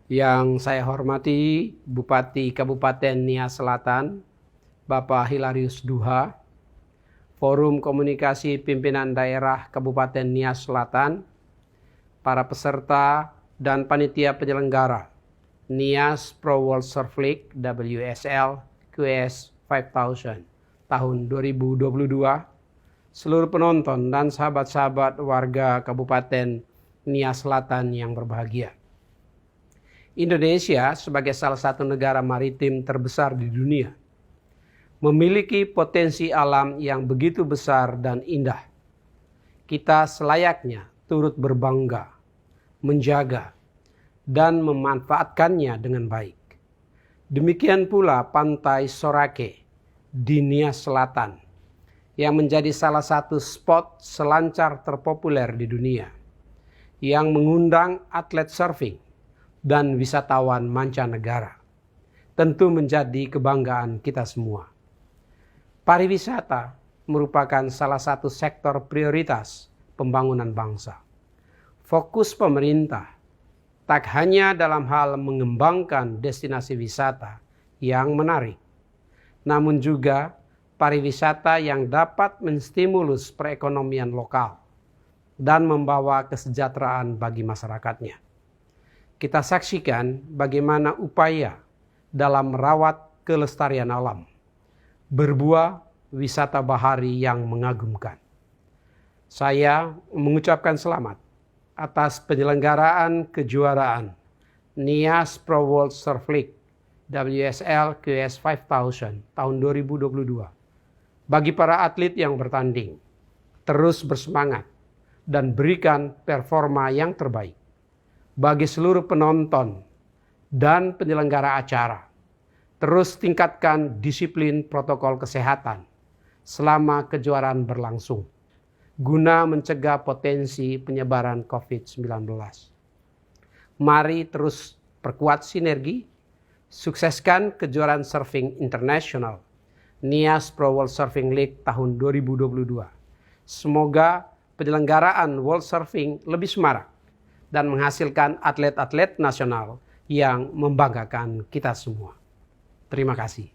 Yang saya hormati Bupati Kabupaten Nias Selatan, Bapak Hilarius Duha, Forum Komunikasi Pimpinan Daerah Kabupaten Nias Selatan, para peserta dan panitia penyelenggara Nias Pro World Surf League WSL QS 5000 tahun 2022, seluruh penonton dan sahabat-sahabat warga Kabupaten Nias Selatan yang berbahagia. Indonesia sebagai salah satu negara maritim terbesar di dunia memiliki potensi alam yang begitu besar dan indah. Kita selayaknya turut berbangga, menjaga, dan memanfaatkannya dengan baik. Demikian pula Pantai Sorake di Nias Selatan yang menjadi salah satu spot selancar terpopuler di dunia yang mengundang atlet surfing dan wisatawan mancanegara. Tentu menjadi kebanggaan kita semua. Pariwisata merupakan salah satu sektor prioritas pembangunan bangsa. Fokus pemerintah tak hanya dalam hal mengembangkan destinasi wisata yang menarik, namun juga pariwisata yang dapat menstimulus perekonomian lokal dan membawa kesejahteraan bagi masyarakatnya. Kita saksikan bagaimana upaya dalam merawat kelestarian alam berbuah wisata bahari yang mengagumkan. Saya mengucapkan selamat atas penyelenggaraan kejuaraan Nias Pro World Surf League WSL QS 5000 tahun 2022 bagi para atlet yang bertanding. Terus bersemangat dan berikan performa yang terbaik. Bagi seluruh penonton dan penyelenggara acara, terus tingkatkan disiplin protokol kesehatan selama kejuaraan berlangsung, guna mencegah potensi penyebaran COVID-19. Mari terus perkuat sinergi, sukseskan kejuaraan surfing internasional Nias Pro World Surfing League tahun 2022. Semoga penyelenggaraan World Surfing lebih semarak dan menghasilkan atlet-atlet nasional yang membanggakan kita semua. Terima kasih.